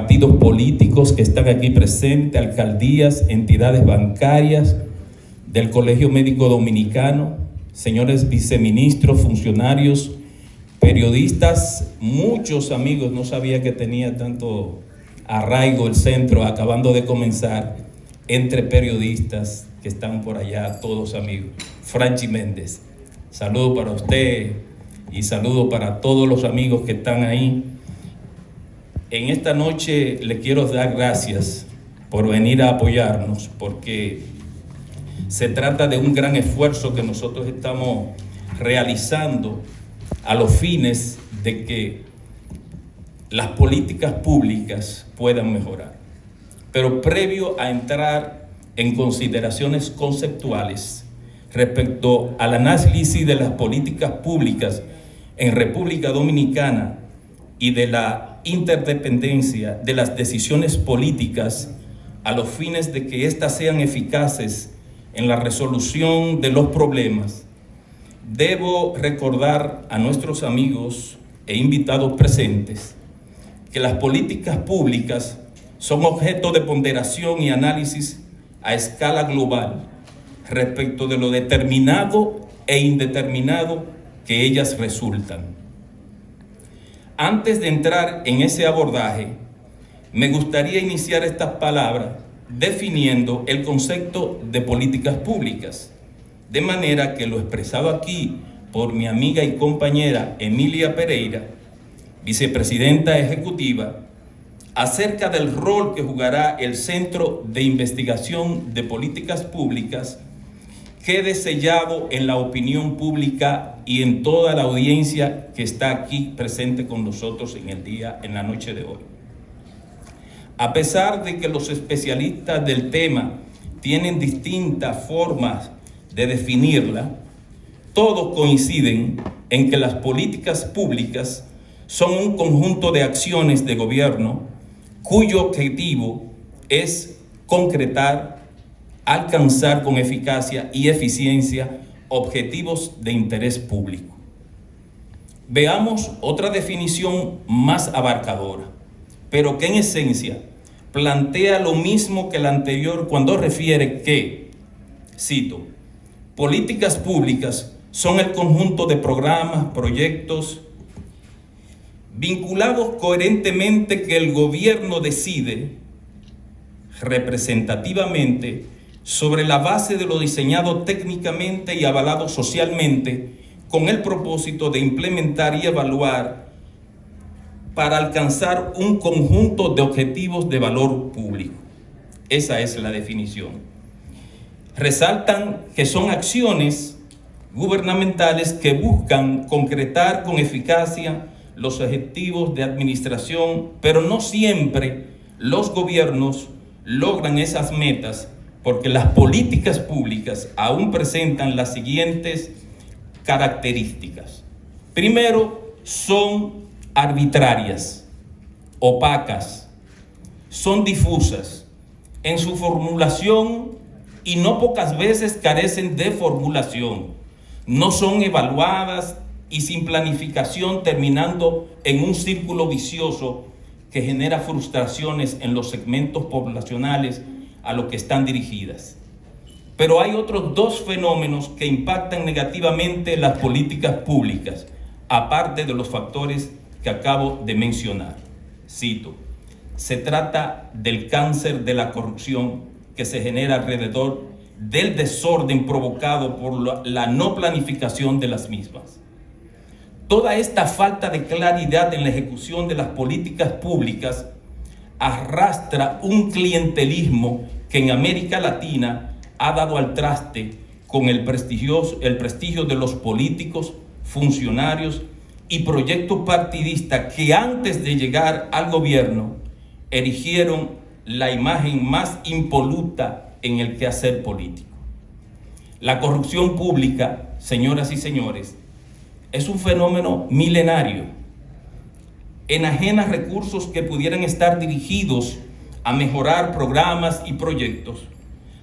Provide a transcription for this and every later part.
partidos políticos que están aquí presentes, alcaldías, entidades bancarias, del Colegio Médico Dominicano, señores viceministros, funcionarios, periodistas, muchos amigos, no sabía que tenía tanto arraigo el centro, acabando de comenzar, entre periodistas que están por allá, todos amigos. Franchi Méndez, saludo para usted y saludo para todos los amigos que están ahí. En esta noche le quiero dar gracias por venir a apoyarnos, porque se trata de un gran esfuerzo que nosotros estamos realizando a los fines de que las políticas públicas puedan mejorar. Pero previo a entrar en consideraciones conceptuales respecto al análisis de las políticas públicas en República Dominicana y de la interdependencia de las decisiones políticas a los fines de que éstas sean eficaces en la resolución de los problemas, debo recordar a nuestros amigos e invitados presentes que las políticas públicas son objeto de ponderación y análisis a escala global respecto de lo determinado e indeterminado que ellas resultan. Antes de entrar en ese abordaje, me gustaría iniciar estas palabras definiendo el concepto de políticas públicas, de manera que lo expresado aquí por mi amiga y compañera Emilia Pereira, vicepresidenta ejecutiva, acerca del rol que jugará el Centro de Investigación de Políticas Públicas, quede sellado en la opinión pública y en toda la audiencia que está aquí presente con nosotros en la noche de hoy. A pesar de que los especialistas del tema tienen distintas formas de definirla, todos coinciden en que las políticas públicas son un conjunto de acciones de gobierno cuyo objetivo es concretar, alcanzar con eficacia y eficiencia objetivos de interés público. Veamos otra definición más abarcadora, pero que en esencia plantea lo mismo que la anterior cuando refiere que, cito, políticas públicas son el conjunto de programas, proyectos, vinculados coherentemente que el gobierno decide representativamente sobre la base de lo diseñado técnicamente y avalado socialmente con el propósito de implementar y evaluar para alcanzar un conjunto de objetivos de valor público. Esa es la definición. Resaltan que son acciones gubernamentales que buscan concretar con eficacia los objetivos de administración, pero no siempre los gobiernos logran esas metas porque las políticas públicas aún presentan las siguientes características. Primero, son arbitrarias, opacas, son difusas en su formulación y no pocas veces carecen de formulación, no son evaluadas y sin planificación, terminando en un círculo vicioso que genera frustraciones en los segmentos poblacionales a los que están dirigidas. Pero hay otros dos fenómenos que impactan negativamente las políticas públicas, aparte de los factores que acabo de mencionar. Cito, se trata del cáncer de la corrupción que se genera alrededor del desorden provocado por la no planificación de las mismas. Toda esta falta de claridad en la ejecución de las políticas públicas arrastra un clientelismo que en América Latina ha dado al traste con el prestigio de los políticos, funcionarios y proyectos partidistas que antes de llegar al gobierno erigieron la imagen más impoluta en el quehacer político. La corrupción pública, señoras y señores, es un fenómeno milenario, enajena recursos que pudieran estar dirigidos a mejorar programas y proyectos,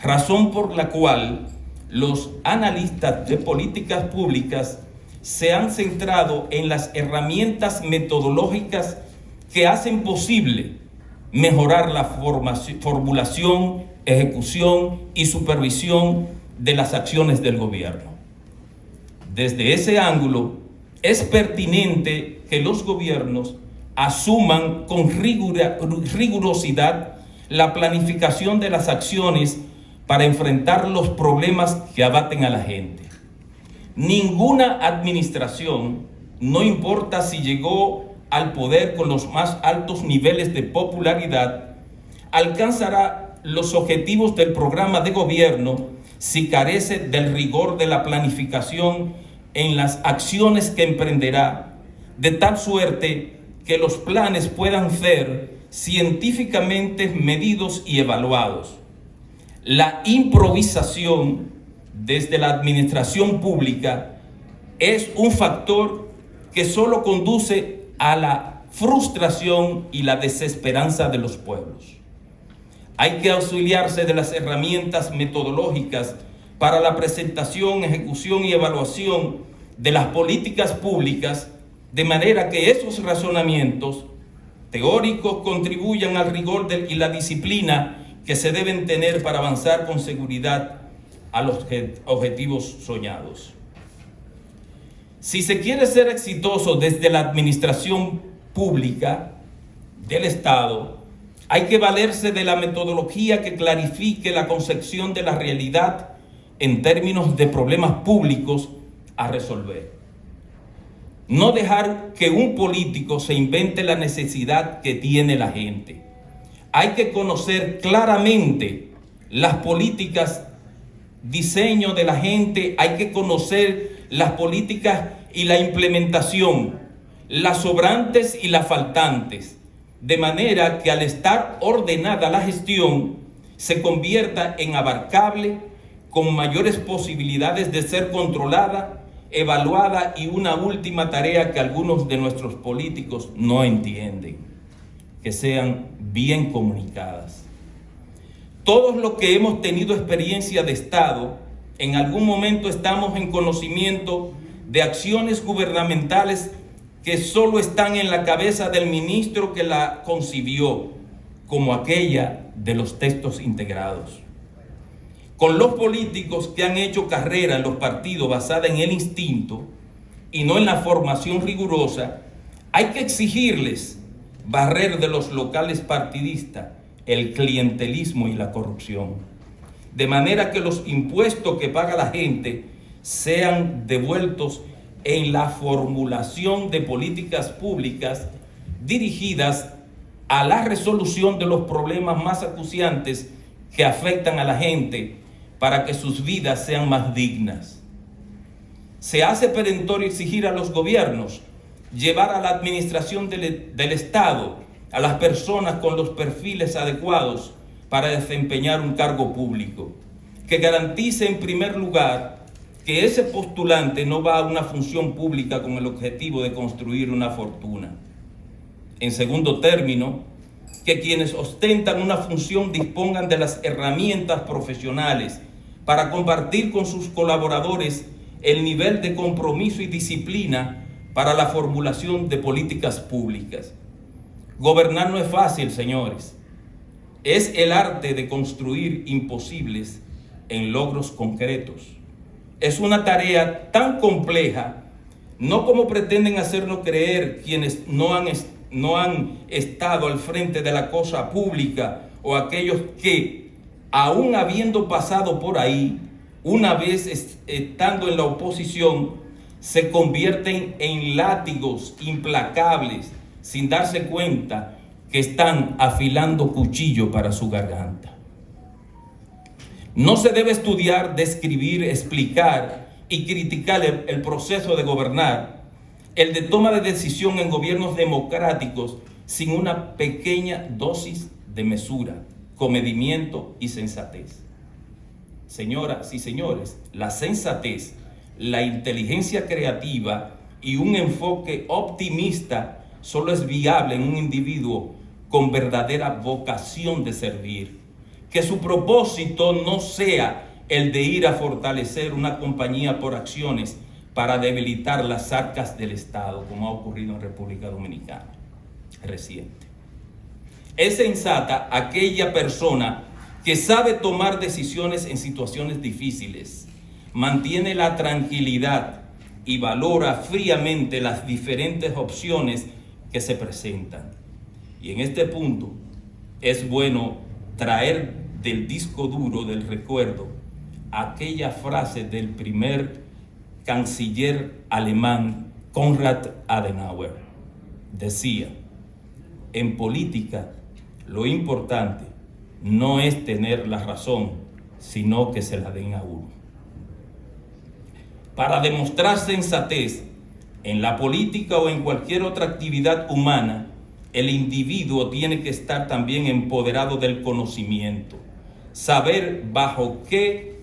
razón por la cual los analistas de políticas públicas se han centrado en las herramientas metodológicas que hacen posible mejorar la formulación, ejecución y supervisión de las acciones del gobierno. Desde ese ángulo, es pertinente que los gobiernos asuman con rigurosidad la planificación de las acciones para enfrentar los problemas que abaten a la gente. Ninguna administración, no importa si llegó al poder con los más altos niveles de popularidad, alcanzará los objetivos del programa de gobierno si carece del rigor de la planificación en las acciones que emprenderá, de tal suerte que los planes puedan ser científicamente medidos y evaluados. La improvisación desde la administración pública es un factor que solo conduce a la frustración y la desesperanza de los pueblos. Hay que auxiliarse de las herramientas metodológicas para la presentación, ejecución y evaluación de las políticas públicas, de manera que esos razonamientos teóricos contribuyan al rigor y la disciplina que se deben tener para avanzar con seguridad a los objetivos soñados. Si se quiere ser exitoso desde la administración pública del Estado, hay que valerse de la metodología que clarifique la concepción de la realidad en términos de problemas públicos a resolver. No dejar que un político se invente la necesidad que tiene la gente. Hay que conocer claramente las políticas, diseño de la gente, hay que conocer las políticas y la implementación, las sobrantes y las faltantes, de manera que al estar ordenada la gestión se convierta en abarcable, con mayores posibilidades de ser controlada, evaluada y una última tarea que algunos de nuestros políticos no entienden, que sean bien comunicadas. Todos los que hemos tenido experiencia de Estado, en algún momento estamos en conocimiento de acciones gubernamentales que solo están en la cabeza del ministro que la concibió, como aquella de los textos integrados. Con los políticos que han hecho carrera en los partidos basada en el instinto y no en la formación rigurosa, hay que exigirles barrer de los locales partidistas el clientelismo y la corrupción, de manera que los impuestos que paga la gente sean devueltos en la formulación de políticas públicas dirigidas a la resolución de los problemas más acuciantes que afectan a la gente para que sus vidas sean más dignas. Se hace perentorio exigir a los gobiernos llevar a la administración del Estado a las personas con los perfiles adecuados para desempeñar un cargo público, que garantice en primer lugar que ese postulante no va a una función pública con el objetivo de construir una fortuna. En segundo término, que quienes ostentan una función dispongan de las herramientas profesionales para compartir con sus colaboradores el nivel de compromiso y disciplina para la formulación de políticas públicas. Gobernar no es fácil, señores. Es el arte de construir imposibles en logros concretos. Es una tarea tan compleja, no como pretenden hacernos creer quienes no han estado al frente de la cosa pública o aquellos que, aún habiendo pasado por ahí, una vez estando en la oposición, se convierten en látigos implacables sin darse cuenta que están afilando cuchillo para su garganta. No se debe estudiar, describir, explicar y criticar el proceso de gobernar, el de toma de decisión en gobiernos democráticos, sin una pequeña dosis de mesura, comedimiento y sensatez. Señoras y señores, la sensatez, la inteligencia creativa y un enfoque optimista solo es viable en un individuo con verdadera vocación de servir. Que su propósito no sea el de ir a fortalecer una compañía por acciones para debilitar las arcas del Estado, como ha ocurrido en República Dominicana reciente. Es sensata aquella persona que sabe tomar decisiones en situaciones difíciles, mantiene la tranquilidad y valora fríamente las diferentes opciones que se presentan. Y en este punto es bueno traer del disco duro del recuerdo aquella frase del primer canciller alemán Konrad Adenauer. Decía: en política lo importante no es tener la razón, sino que se la den a uno. Para demostrar sensatez en la política o en cualquier otra actividad humana, el individuo tiene que estar también empoderado del conocimiento, saber bajo qué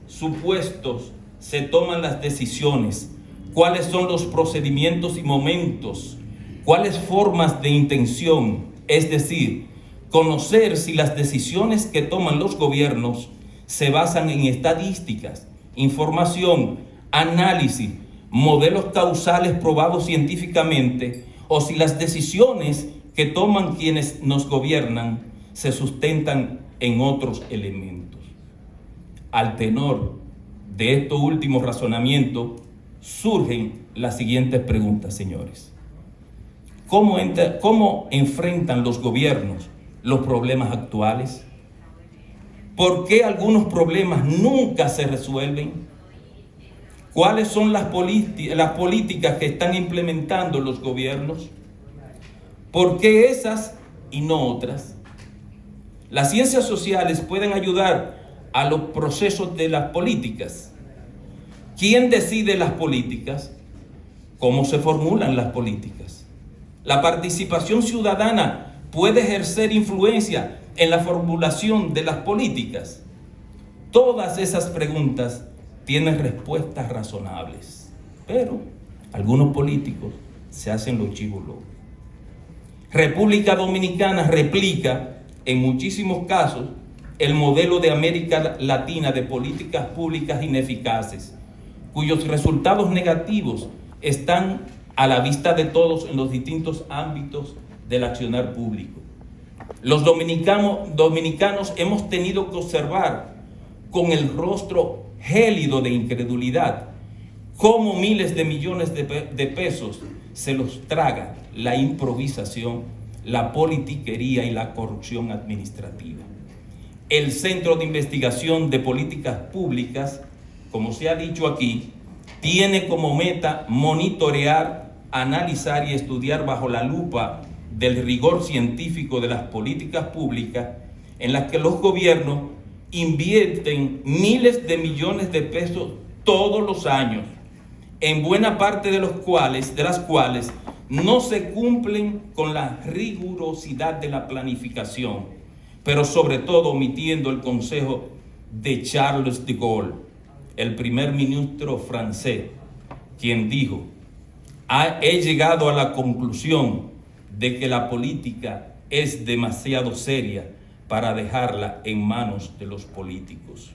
supuestos se toman las decisiones, cuáles son los procedimientos y momentos, cuáles formas de intención, es decir, conocer si las decisiones que toman los gobiernos se basan en estadísticas, información, análisis, modelos causales probados científicamente, o si las decisiones que toman quienes nos gobiernan se sustentan en otros elementos. Al tenor de estos últimos razonamientos surgen las siguientes preguntas, señores. ¿Cómo enfrentan los gobiernos los problemas actuales? ¿Por qué algunos problemas nunca se resuelven? ¿Cuáles son las políticas que están implementando los gobiernos? ¿Por qué esas y no otras? Las ciencias sociales pueden ayudar a los procesos de las políticas. ¿Quién decide las políticas? ¿Cómo se formulan las políticas? La participación ciudadana puede ejercer influencia en la formulación de las políticas. Todas esas preguntas tienen respuestas razonables, pero algunos políticos se hacen los chivos locos. República Dominicana replica en muchísimos casos el modelo de América Latina de políticas públicas ineficaces, cuyos resultados negativos están a la vista de todos en los distintos ámbitos del accionar público. Los dominicanos hemos tenido que observar con el rostro gélido de incredulidad cómo miles de millones de pesos se los traga la improvisación, la politiquería y la corrupción administrativa. El Centro de Investigación de Políticas Públicas, como se ha dicho aquí, tiene como meta monitorear, analizar y estudiar bajo la lupa del rigor científico de las políticas públicas en las que los gobiernos invierten miles de millones de pesos todos los años, en buena parte de las cuales no se cumplen con la rigurosidad de la planificación, pero sobre todo omitiendo el consejo de Charles de Gaulle, el primer ministro francés, quien dijo: he llegado a la conclusión de que la política es demasiado seria para dejarla en manos de los políticos.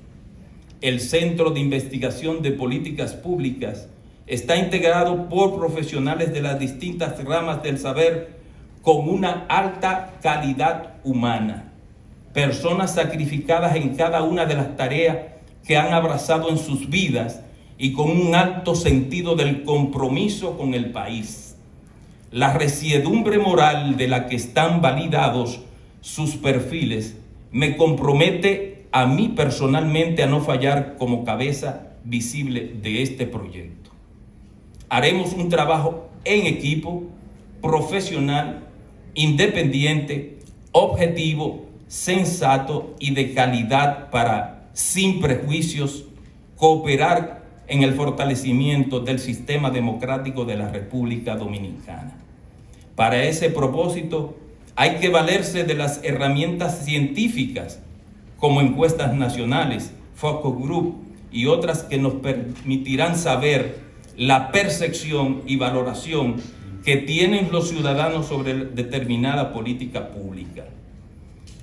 El Centro de Investigación de Políticas Públicas está integrado por profesionales de las distintas ramas del saber con una alta calidad humana, personas sacrificadas en cada una de las tareas que han abrazado en sus vidas y con un alto sentido del compromiso con el país. La resiedumbre moral de la que están validados sus perfiles me compromete a mí personalmente a no fallar como cabeza visible de este proyecto. Haremos un trabajo en equipo, profesional, independiente, objetivo, sensato y de calidad para, sin prejuicios, cooperar en el fortalecimiento del sistema democrático de la República Dominicana. Para ese propósito, hay que valerse de las herramientas científicas como encuestas nacionales, focus group y otras que nos permitirán saber la percepción y valoración que tienen los ciudadanos sobre determinada política pública.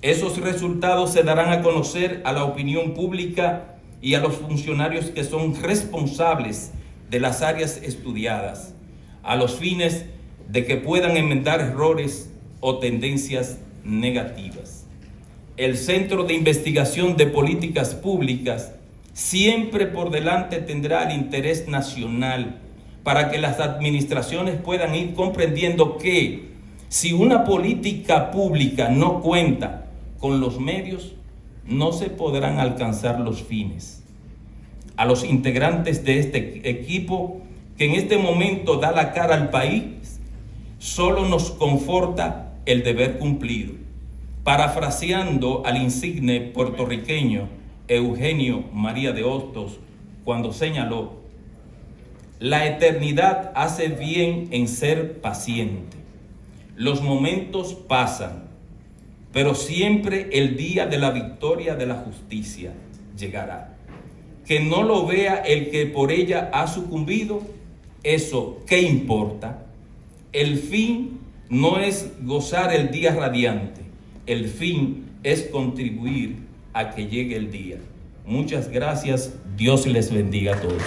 Esos resultados se darán a conocer a la opinión pública y a los funcionarios que son responsables de las áreas estudiadas, a los fines de que puedan enmendar errores o tendencias negativas. El Centro de Investigación de Políticas Públicas siempre por delante tendrá el interés nacional para que las administraciones puedan ir comprendiendo que si una política pública no cuenta con los medios, no se podrán alcanzar los fines. A los integrantes de este equipo que en este momento da la cara al país, solo nos conforta el deber cumplido. Parafraseando al insigne puertorriqueño Eugenio María de Hostos, cuando señaló: la eternidad hace bien en ser paciente. Los momentos pasan, pero siempre el día de la victoria de la justicia llegará. Que no lo vea el que por ella ha sucumbido, eso ¿qué importa? El fin no es gozar el día radiante, el fin es contribuir a que llegue el día. Muchas gracias, Dios les bendiga a todos.